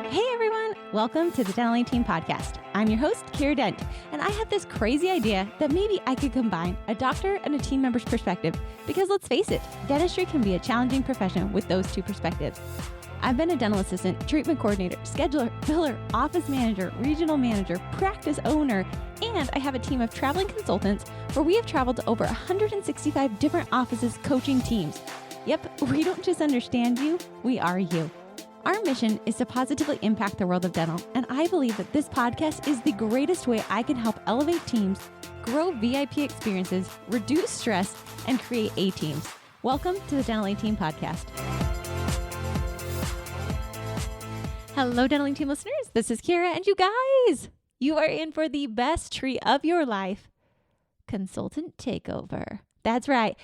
Hey everyone, welcome to the Dental Team Podcast. I'm your host, Kira Dent, and I have this crazy idea that maybe I could combine a doctor and a team member's perspective because let's face it, dentistry can be a challenging profession with those two perspectives. I've been a dental assistant, treatment coordinator, scheduler, biller, office manager, regional manager, practice owner, and I have a team of traveling consultants where we have traveled to over 165 different offices coaching teams. Yep, we don't just understand you, we are you. Our mission is to positively impact the world of dental, and I believe that this podcast is the greatest way I can help elevate teams, grow VIP experiences, reduce stress, and create A-teams. Welcome to the Dental Team Podcast. Hello, Dental Team listeners. This is Kira, and you guys, you are in for the best treat of your life, Consultant Takeover. That's right.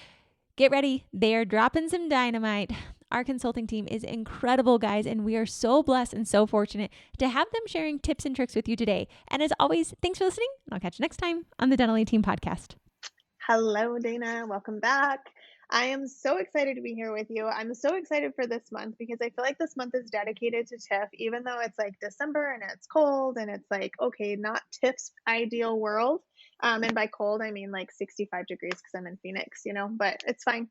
Get ready. They are dropping some dynamite. Our consulting team is incredible, guys, and we are so blessed and so fortunate to have them sharing tips and tricks with you today. And as always, thanks for listening. I'll catch you next time on the Dental Team Podcast. Hello, Dana. Welcome back. I am so excited to be here with you. I'm so excited for this month because I feel like this month is dedicated to Tiff, even though it's like December and it's cold and it's like, okay, not Tiff's ideal world. And by cold, I mean like 65 degrees because I'm in Phoenix, but it's fine.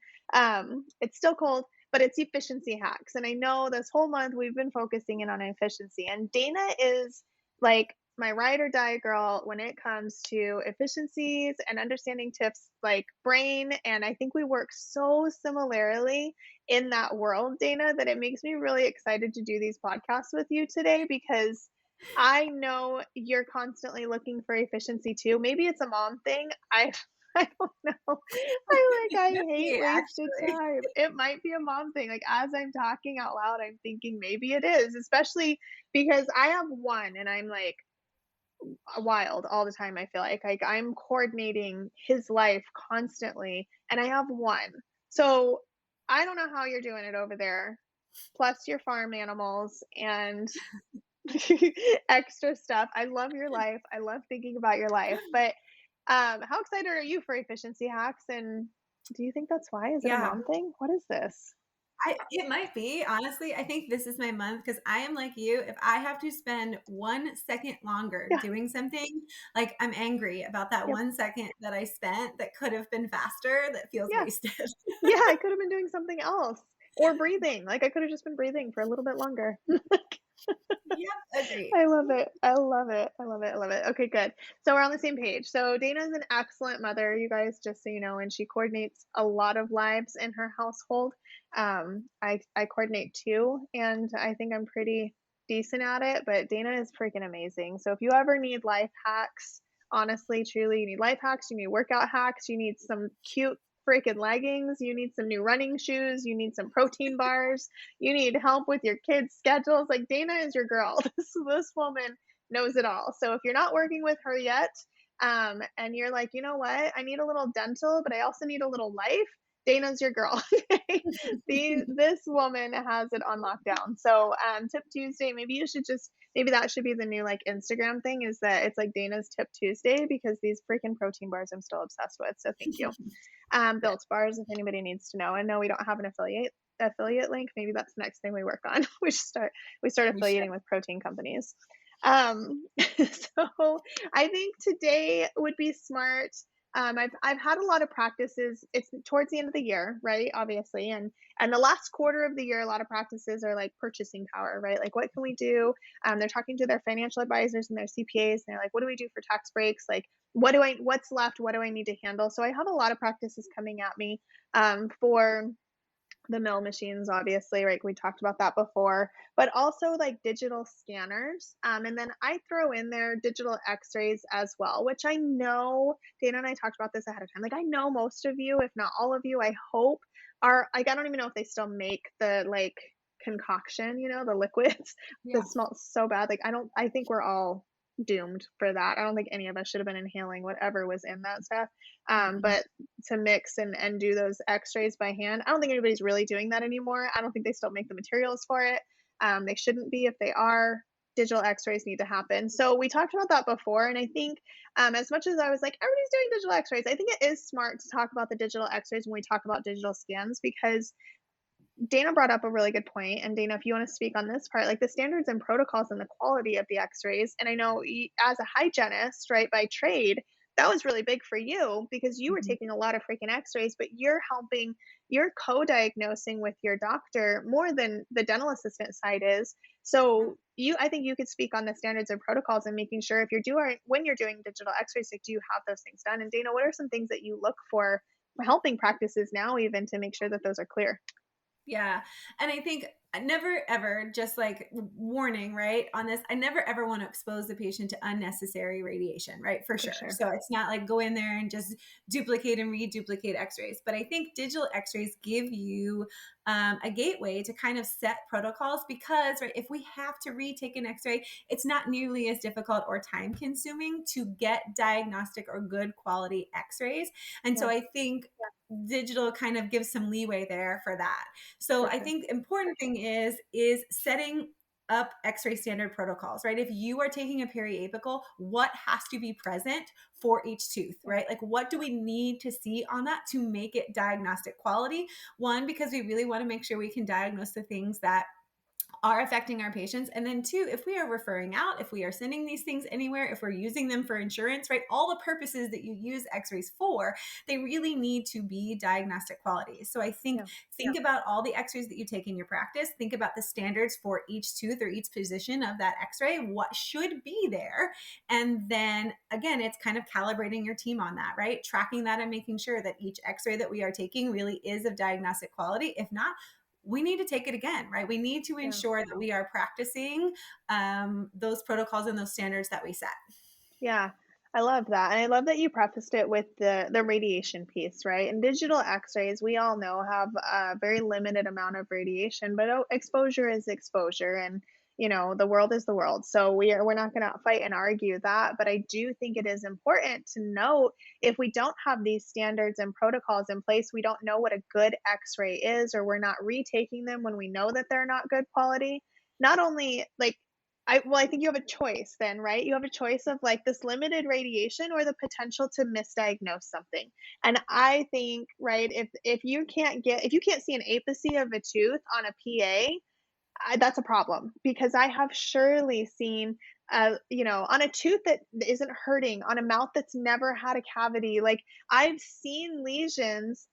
It's still cold, but it's efficiency hacks. And I know this whole month we've been focusing in on efficiency, and Dana is like my ride or die girl when it comes to efficiencies and understanding Tiff's like brain. And I think we work so similarly in that world, Dana, that it makes me really excited to do these podcasts with you today because I know you're constantly looking for efficiency too. Maybe it's a mom thing. I don't know. I hate wasted time. It might be a mom thing. Like as I'm talking out loud, I'm thinking maybe it is, especially because I have one and I'm like wild all the time. I feel like I'm coordinating his life constantly and I have one. So I don't know how you're doing it over there. Plus your farm animals and extra stuff. I love your life. I love thinking about your life. But how excited are you for efficiency hacks? And do you think that's why? Is it a mom thing? What is this? It might be. Honestly, I think this is my month because I am like you. If I have to spend 1 second longer doing something, like I'm angry about that 1 second that I spent that could have been faster, that feels wasted. Yeah, I could have been doing something else or breathing. Like I could have just been breathing for a little bit longer. Yep, agreed. I love it. I love it. I love it. I love it. Okay, good. So we're on the same page. So Dana's an excellent mother, you guys, just so you know, and she coordinates a lot of lives in her household. I coordinate too, and I think I'm pretty decent at it, but Dana is freaking amazing. So if you ever need life hacks, honestly, truly, you need life hacks, you need workout hacks, you need some cute freaking leggings, you need some new running shoes, you need some protein bars, you need help with your kids' schedules. Like Dana is your girl. This woman knows it all. So if you're not working with her yet, and you're like, you know what, I need a little dental, but I also need a little life, Dana's your girl. This woman has it on lockdown. So Tip Tuesday, maybe that should be the new like Instagram thing, is that it's like Dana's Tip Tuesday, because these freaking protein bars I'm still obsessed with. So thank you. Built bars, if anybody needs to know. I know we don't have an affiliate link. Maybe that's the next thing we work on. we start affiliating with protein companies. So I think today would be smart. I've had a lot of practices. It's towards the end of the year, right? Obviously. And the last quarter of the year, a lot of practices are like purchasing power, right? Like what can we do? They're talking to their financial advisors and their CPAs, and they're like, what do we do for tax breaks? Like, what's left? What do I need to handle? So I have a lot of practices coming at me, for the mill machines, obviously, right? We talked about that before, but also like digital scanners. And then I throw in there digital x-rays as well, which I know Dana and I talked about this ahead of time. Like I know most of you, if not all of you, I hope are like, I don't even know if they still make the like concoction, the liquids. That smells so bad. Like I think we're all doomed for that. I don't think any of us should have been inhaling whatever was in that stuff. But to mix and do those x-rays by hand, I don't think anybody's really doing that anymore. I don't think they still make the materials for it. They shouldn't be. If they are, digital x-rays need to happen. So we talked about that before, and I think as much as I was like, everybody's doing digital x-rays, I think it is smart to talk about the digital x-rays when we talk about digital scans, because Dana brought up a really good point, and Dana, if you want to speak on this part, like the standards and protocols and the quality of the X-rays, and I know as a hygienist, right, by trade, that was really big for you because you were Mhm. taking a lot of freaking X-rays, but you're co-diagnosing with your doctor more than the dental assistant side is. So I think you could speak on the standards and protocols and making sure if when you're doing digital X-rays, like do you have those things done? And Dana, what are some things that you look for helping practices now even to make sure that those are clear? Yeah. And I think I never ever, just like warning, right, on this, I never ever want to expose the patient to unnecessary radiation, right? For For sure. sure. So it's not like go in there and just duplicate and reduplicate x-rays. But I think digital x-rays give you a gateway to kind of set protocols because, right, if we have to retake an x-ray, it's not nearly as difficult or time consuming to get diagnostic or good quality x-rays. And so Yeah, I think digital kind of gives some leeway there for that. So for I sure. think important thing is setting up x-ray standard protocols, right? If you are taking a periapical, what has to be present for each tooth, Yeah. right? Like what do we need to see on that to make it diagnostic quality? One, because we really want to make sure we can diagnose the things that are affecting our patients. And then two, if we are referring out, if we are sending these things anywhere, if we're using them for insurance, right? All the purposes that you use x-rays for, they really need to be diagnostic quality. So I think about all the x-rays that you take in your practice, think about the standards for each tooth or each position of that x-ray, what should be there. And then again, it's kind of calibrating your team on that, right? Tracking that and making sure that each x-ray that we are taking really is of diagnostic quality. If not, we need to take it again, right? We need to Yeah. ensure that we are practicing those protocols and those standards that we set. Yeah, I love that. And I love that you prefaced it with the radiation piece, right? And digital X-rays, we all know, have a very limited amount of radiation, but exposure is exposure, and the world is the world. So we're not going to fight and argue that, but I do think it is important to note if we don't have these standards and protocols in place, we don't know what a good X-ray is, or we're not retaking them when we know that they're not good quality. Not only like I think you have a choice then, right? You have a choice of like this limited radiation or the potential to misdiagnose something. And I think, right, if you can't see an apice of a tooth on a PA, that's a problem because I have surely seen, on a tooth that isn't hurting, on a mouth that's never had a cavity. Like I've seen lesions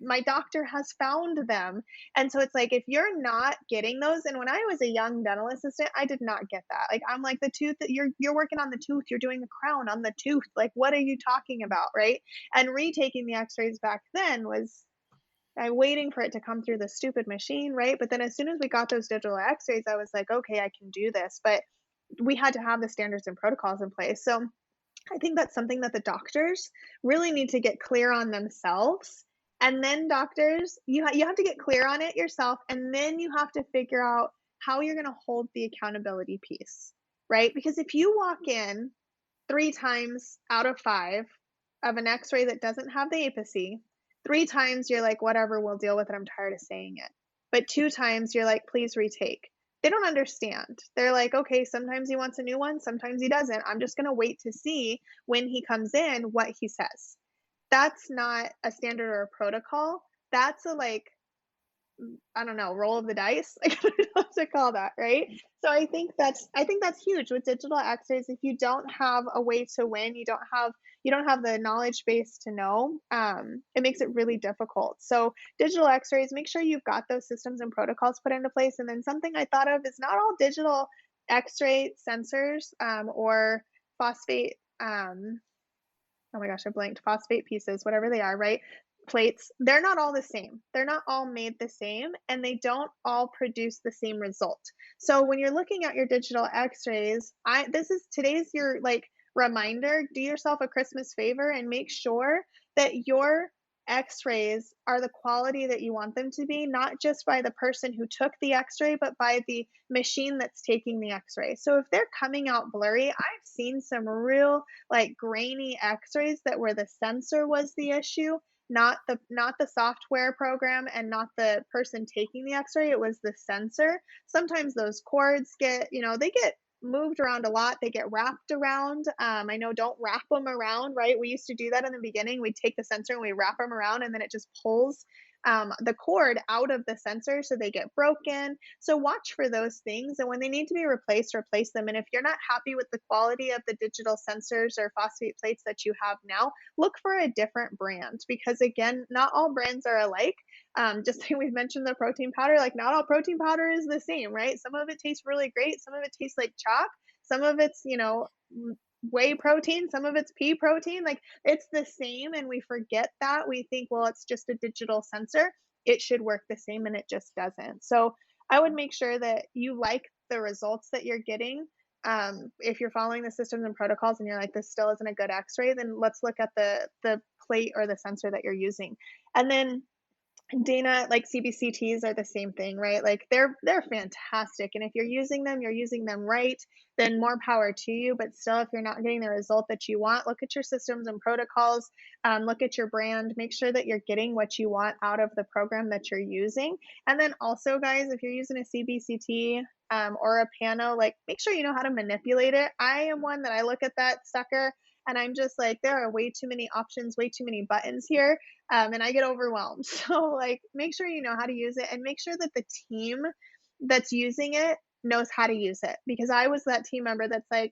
my doctor has found them. And so it's like, if you're not getting those, and when I was a young dental assistant, I did not get that. Like, I'm like the tooth that you're working on the tooth, you're doing a crown on the tooth. Like, what are you talking about? Right. And retaking the x-rays back then was I'm waiting for it to come through the stupid machine, right? But then as soon as we got those digital x-rays, I was like, okay, I can do this. But we had to have the standards and protocols in place. So I think that's something that the doctors really need to get clear on themselves. And then doctors, you have to get clear on it yourself, and then you have to figure out how you're going to hold the accountability piece, right? Because if you walk in 3 times out of 5 of an X-ray that doesn't have the apice, 3 times you're like, "Whatever, we'll deal with it, I'm tired of saying it." But 2 times you're like, "Please retake." They don't understand. They're like, "Okay, sometimes he wants a new one, sometimes he doesn't. I'm just gonna wait to see when he comes in what he says." That's not a standard or a protocol. That's a, like, I don't know, roll of the dice. I don't know what to call that, right? So I think that's huge with digital X-rays. If you don't have a way to win, you don't have the knowledge base to know, it makes it really difficult. So digital X-rays, make sure you've got those systems and protocols put into place. And then something I thought of is not all digital X-ray sensors or phosphate oh my gosh, I blanked, phosphate pieces, whatever they are, right? Plates, they're not all the same. They're not all made the same, and they don't all produce the same result. So when you're looking at your digital x-rays, today's your like reminder, do yourself a Christmas favor and make sure that your x-rays are the quality that you want them to be, not just by the person who took the x-ray, but by the machine that's taking the x-ray. So if they're coming out blurry, I've seen some real like grainy x-rays that where the sensor was the issue, not the software program and not the person taking the x-ray, it was the sensor. Sometimes those cords they get moved around a lot, they get wrapped around. I know, don't wrap them around, right? We used to do that in the beginning. We'd take the sensor and we wrap them around and then it just pulls. the cord out of the sensor so they get broken. So watch for those things. And when they need to be replaced, replace them. And if you're not happy with the quality of the digital sensors or phosphate plates that you have now, look for a different brand, because again, not all brands are alike. Just like we've mentioned the protein powder, like not all protein powder is the same, right? Some of it tastes really great. Some of it tastes like chalk. Some of it's, whey protein, some of it's pea protein. Like it's the same. And we forget that. We think, well, it's just a digital sensor. It should work the same, and it just doesn't. So I would make sure that you like the results that you're getting. If you're following the systems and protocols and you're like, this still isn't a good x-ray, then let's look at the plate or the sensor that you're using. And then Dana, like CBCTs are the same thing, right? Like they're fantastic. And if you're using them right, then more power to you. But still, if you're not getting the result that you want, look at your systems and protocols, look at your brand, make sure that you're getting what you want out of the program that you're using. And then also, guys, if you're using a CBCT or a pano, like make sure you know how to manipulate it. I am one that I look at that sucker and I'm just like, there are way too many options, way too many buttons here. And I get overwhelmed. So like, make sure you know how to use it, and make sure that the team that's using it knows how to use it. Because I was that team member that's like,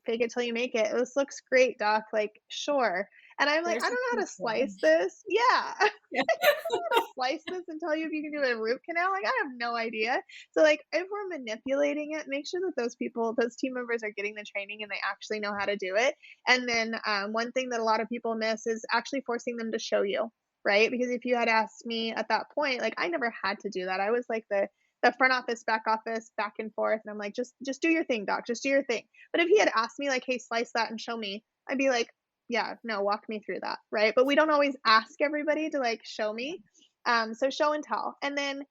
fake it till you make it. This looks great, doc. Like, sure. And I'm like, There's I a don't know how to people. slice this. Yeah. Yeah. To slice this and tell you if you can do a root canal. Like, I have no idea. So like, if we're manipulating it, make sure that those people, those team members are getting the training and they actually know how to do it. And then one thing that a lot of people miss is actually forcing them to show you, right? Because if you had asked me at that point, like I never had to do that. I was like the front office, back office, back and forth. And I'm like, just do your thing, doc. Just do your thing. But if he had asked me like, hey, slice that and show me, I'd be like, yeah, no, walk me through that, right? But we don't always ask everybody to like show me. So show and tell. And then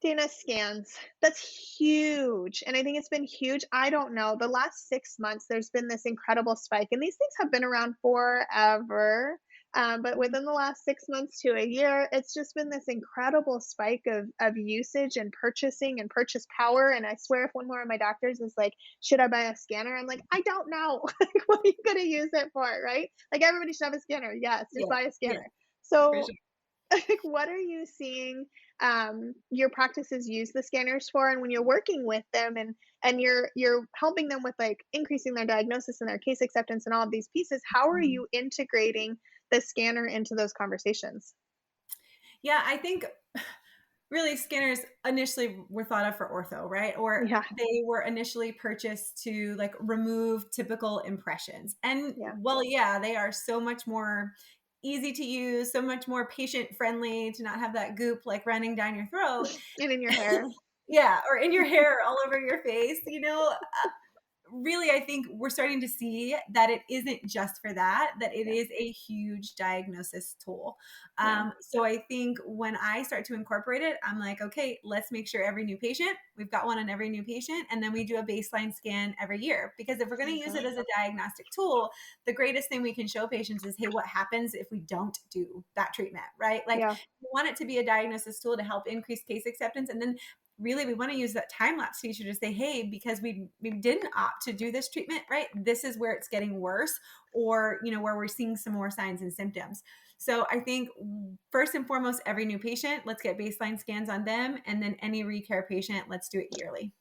Dana, scans. That's huge. And I think it's been huge. I don't know. The last 6 months, there's been this incredible spike. And these things have been around forever. But within the last 6 months to a year, it's just been this incredible spike of usage and purchasing and purchase power. And I swear, if one more of my doctors is like, should I buy a scanner? I'm like, I don't know. Like, what are you going to use it for, right? Like, everybody should have a scanner. Yes, just Yeah. buy a Yeah. scanner. For So, sure. like, what are you seeing your practices use the scanners for? And when you're working with them and you're helping them with like increasing their diagnosis and their case acceptance and all of these pieces, how are you integrating the scanner into those conversations? Yeah, I think really scanners initially were thought of for ortho, right? Or Yeah, they were initially purchased to like remove typical impressions. And yeah. well, yeah, they are so much more easy to use, so much more patient friendly to not have that goop like running down your throat. And in your hair. Yeah, or in your hair all over your face, really, I think we're starting to see that it isn't just for that it Yeah, is a huge diagnosis tool. yeah. So I think when I start to incorporate it, I'm like, okay, let's make sure every new patient, we've got one on every new patient. And then we do a baseline scan every year. Because if we're going to use it as a diagnostic tool, the greatest thing we can show patients is, hey, what happens if we don't do that treatment, right? Like, Yeah, we want it to be a diagnosis tool to help increase case acceptance. And then really we want to use that time lapse feature to say, hey, because we didn't opt to do this treatment, right? This is where it's getting worse, or where we're seeing some more signs and symptoms. So I think first and foremost, every new patient, let's get baseline scans on them, and then any recare patient, let's do it yearly.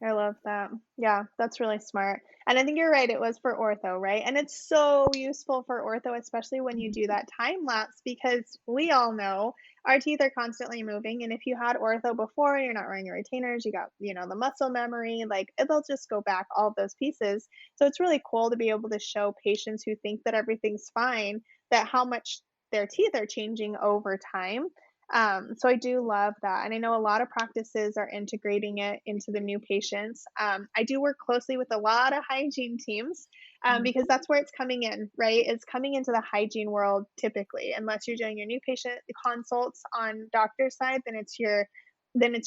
I love that. Yeah, that's really smart. And I think you're right. It was for ortho, right? And it's so useful for ortho, especially when you do that time lapse, because we all know our teeth are constantly moving. And if you had ortho before, you're not wearing your retainers, you got, the muscle memory, like they'll just go back, all of those pieces. So it's really cool to be able to show patients who think that everything's fine, that how much their teeth are changing over time. So I do love that. And I know a lot of practices are integrating it into the new patients. I do work closely with a lot of hygiene teams because that's where it's coming in, right? It's coming into the hygiene world typically, unless you're doing your new patient consults on doctor side, then it's your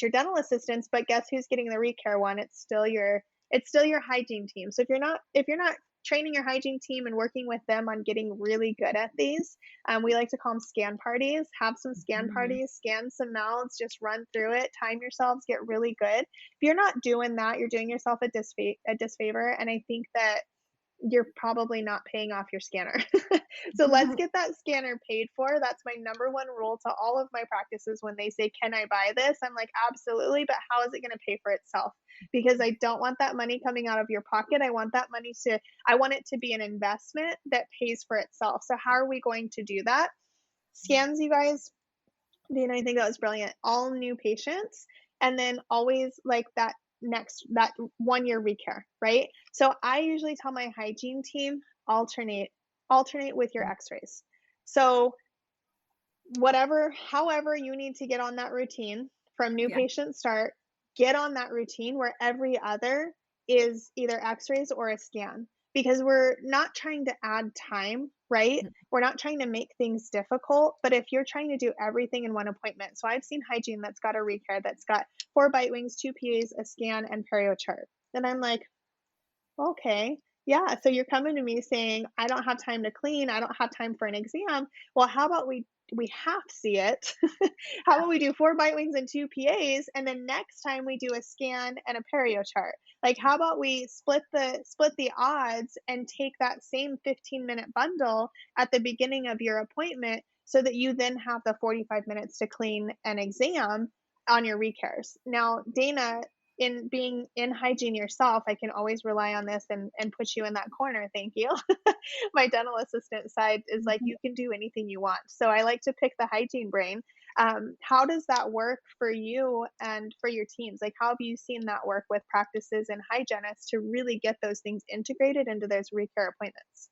dental assistants. But guess who's getting the recare one? It's still your hygiene team. So if you're not training your hygiene team and working with them on getting really good at these, we like to call them scan parties. Have some scan parties, scan some mouths, just run through it, time yourselves, get really good. If you're not doing that, you're doing yourself a disfavor. And I think that you're probably not paying off your scanner. So let's get that scanner paid for. That's my number one rule to all of my practices when they say, "Can I buy this?" I'm like, "Absolutely, but how is it going to pay for itself?" Because I don't want that money coming out of your pocket. I want it to be an investment that pays for itself. So how are we going to do that? Scans, you guys, Dana, I think that was brilliant. All new patients, and then always like that 1 year recare, right? So I usually tell my hygiene team alternate with your x-rays. So however you need to get on that routine from new Yeah. patient start, get on that routine where every other is either x-rays or a scan, because we're not trying to add time, right? We're not trying to make things difficult, but if you're trying to do everything in one appointment. So I've seen hygiene that's got a recare that's got 4 bite wings, 2 PAs, a scan, and perio chart. Then I'm like, okay. Yeah. So you're coming to me saying, I don't have time to clean. I don't have time for an exam. Well, how about we half see it? How about we do 4 bite wings and 2 PAs, and then next time we do a scan and a perio chart? Like, how about we split the odds and take that same 15-minute bundle at the beginning of your appointment so that you then have the 45 minutes to clean an exam on your recares. Now, Dana, in being in hygiene yourself, I can always rely on this and put you in that corner. Thank you. My dental assistant side is like, you can do anything you want. So I like to pick the hygiene brain. How does that work for you and for your teams? Like, how have you seen that work with practices and hygienists to really get those things integrated into those recare appointments?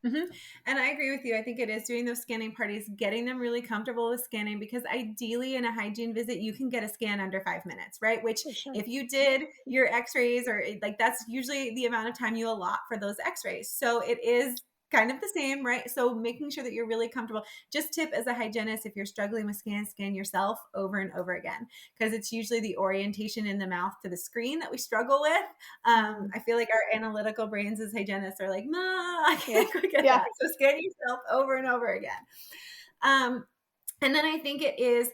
Mm-hmm. And I agree with you. I think it is doing those scanning parties, getting them really comfortable with scanning, because ideally in a hygiene visit, you can get a scan under 5 minutes, right? Which For sure. if you did your x-rays, or like, that's usually the amount of time you allot for those x-rays. So it is kind of the same, right? So making sure that you're really comfortable. Just tip as a hygienist, if you're struggling with scan yourself over and over again, because it's usually the orientation in the mouth to the screen that we struggle with. I feel like our analytical brains as hygienists are like, "Ma, I can't quite get that." So scan yourself over and over again. And then I think it is,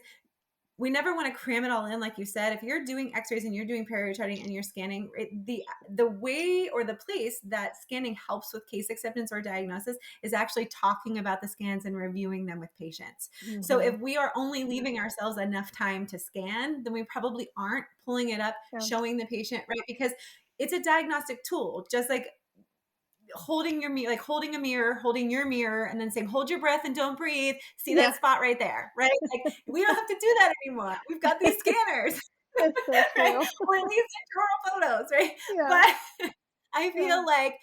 we never want to cram it all in. Like you said, if you're doing x-rays and you're doing perio charting and you're scanning, the way or the place that scanning helps with case acceptance or diagnosis is actually talking about the scans and reviewing them with patients. So if we are only leaving ourselves enough time to scan, then we probably aren't pulling it up, showing the patient, right? Because it's a diagnostic tool, just like holding your mirror, like holding a mirror, holding your mirror, and then saying, "Hold your breath and don't breathe." See that spot right there, right? Like, we don't have to do that anymore. We've got these scanners. That's so Right? true. Or at least intraoral photos, right? Yeah. But I feel like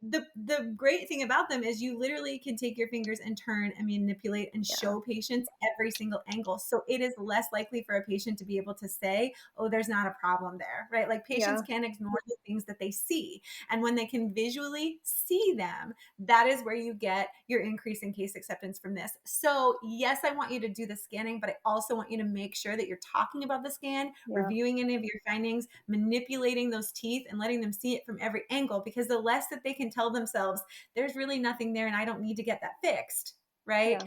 the great thing about them is you literally can take your fingers and turn and manipulate and show patients every single angle. So it is less likely for a patient to be able to say, "Oh, there's not a problem there," right? Like, patients can't ignore the things that they see. And when they can visually see them, that is where you get your increase in case acceptance from this. So yes, I want you to do the scanning, but I also want you to make sure that you're talking about the scan, reviewing any of your findings, manipulating those teeth, and letting them see it from every angle, because the less that they can tell themselves, "There's really nothing there and I don't need to get that fixed," right?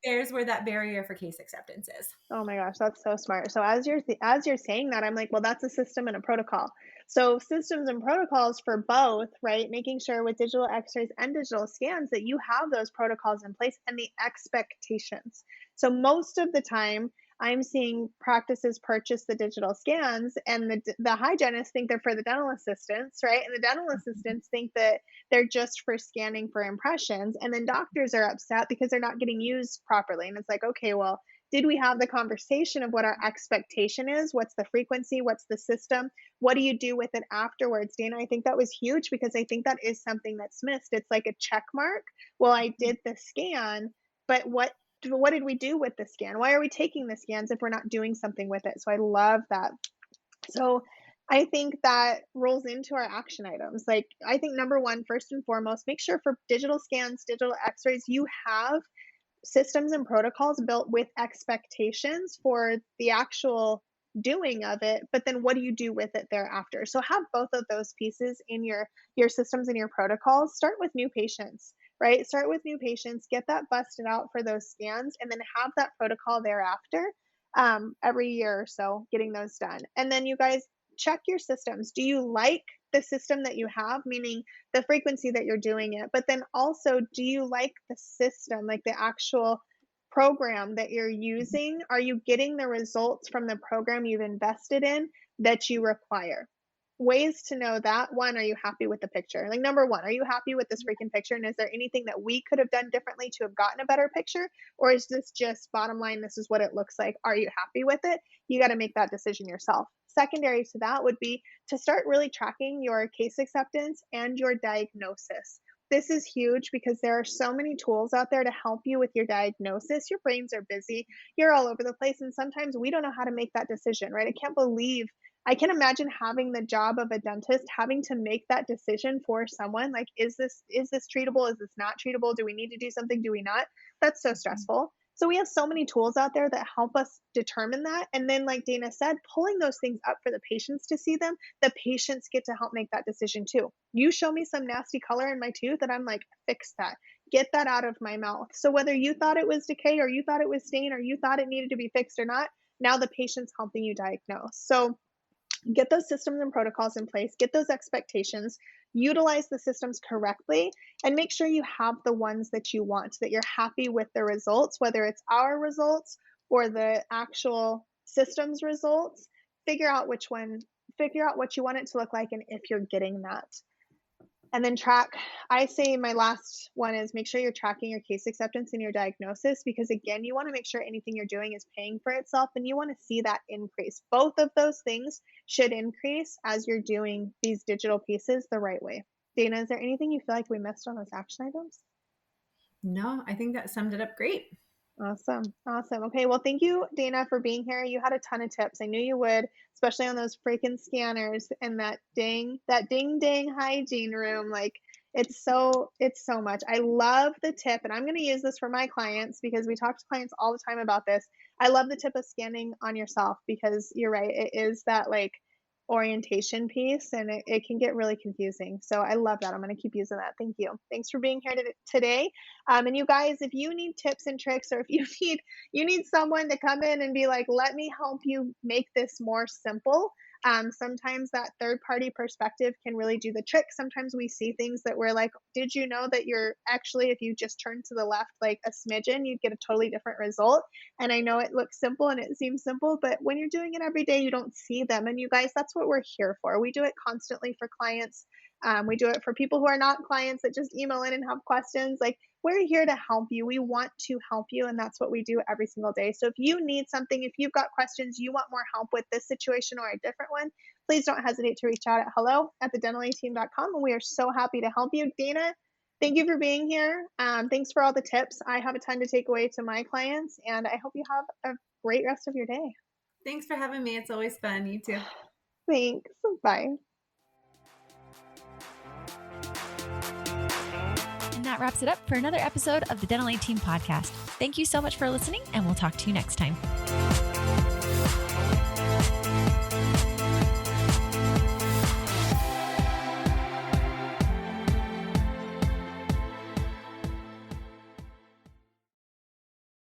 There's where that barrier for case acceptance is. Oh my gosh, that's so smart. So as you're saying that, I'm like, well, that's a system and a protocol. So systems and protocols for both, right? Making sure with digital x-rays and digital scans that you have those protocols in place and the expectations. So most of the time, I'm seeing practices purchase the digital scans, and the hygienists think they're for the dental assistants, right? And the dental assistants think that they're just for scanning for impressions. And then doctors are upset because they're not getting used properly. And it's like, okay, well, did we have the conversation of what our expectation is? What's the frequency? What's the system? What do you do with it afterwards, Dana? I think that was huge, because I think that is something that's missed. It's like a check mark. Well, I did the scan, but what did we do with the scan? Why are we taking the scans if we're not doing something with it? So I love that. So I think that rolls into our action items. Like, I think number one, first and foremost, make sure for digital scans, digital x-rays, you have systems and protocols built with expectations for the actual doing of it, but then what do you do with it thereafter? So have both of those pieces in your systems and your protocols. Start with new patients, right? Start with new patients, get that busted out for those scans, and then have that protocol thereafter, every year or so, getting those done. And then you guys check your systems. Do you like the system that you have, meaning the frequency that you're doing it, but then also, do you like the system, like the actual program that you're using? Are you getting the results from the program you've invested in that you require? Ways to know that: one, are you happy with the picture? Like, number one, are you happy with this freaking picture? And is there anything that we could have done differently to have gotten a better picture? Or is this just bottom line, this is what it looks like? Are you happy with it? You got to make that decision yourself. Secondary to that would be to start really tracking your case acceptance and your diagnosis. This is huge because there are so many tools out there to help you with your diagnosis. Your brains are busy, you're all over the place, and sometimes we don't know how to make that decision, right? I can imagine having the job of a dentist, having to make that decision for someone. Like, is this treatable? Is this not treatable? Do we need to do something? Do we not? That's so stressful. So we have so many tools out there that help us determine that. And then, like Dana said, pulling those things up for the patients to see them, the patients get to help make that decision too. You show me some nasty color in my tooth and I'm like, fix that. Get that out of my mouth. So whether you thought it was decay or you thought it was stain or you thought it needed to be fixed or not, now the patient's helping you diagnose. So get those systems and protocols in place, get those expectations, utilize the systems correctly, and make sure you have the ones that you want, that you're happy with the results, whether it's our results or the actual systems results. Figure out what you want it to look like and if you're getting that. And then track. I say my last one is make sure you're tracking your case acceptance and your diagnosis, because again, you want to make sure anything you're doing is paying for itself and you want to see that increase. Both of those things should increase as you're doing these digital pieces the right way. Dana, is there anything you feel like we missed on those action items? No, I think that summed it up great. Awesome. Okay, well, thank you, Dana, for being here. You had a ton of tips. I knew you would, especially on those freaking scanners and that ding hygiene room. Like, it's so much. I love the tip, and I'm going to use this for my clients because we talk to clients all the time about this. I love the tip of scanning on yourself, because you're right. It is that like orientation piece, and it can get really confusing. So I love that. I'm going to keep using that. Thank you. Thanks for being here today. And you guys, if you need tips and tricks, or if you need someone to come in and be like, let me help you make this more simple. Sometimes that third party perspective can really do the trick. Sometimes we see things that we're like, did you know that you're actually, if you just turn to the left like a smidgen, you'd get a totally different result. And I know it looks simple and it seems simple, but when you're doing it every day, you don't see them. And you guys, that's what we're here for. We do it constantly for clients. We do it for people who are not clients that just email in and have questions. Like, we're here to help you. We want to help you, and that's what we do every single day. So if you need something, if you've got questions, you want more help with this situation or a different one, please don't hesitate to reach out at hello@thedentaleteam.com, and we are so happy to help you. Dana, thank you for being here. Thanks for all the tips. I have a ton to take away to my clients, and I hope you have a great rest of your day. Thanks for having me. It's always fun. You too. Thanks. Bye. And that wraps it up for another episode of the Dental A Team podcast. Thank you so much for listening, and we'll talk to you next time.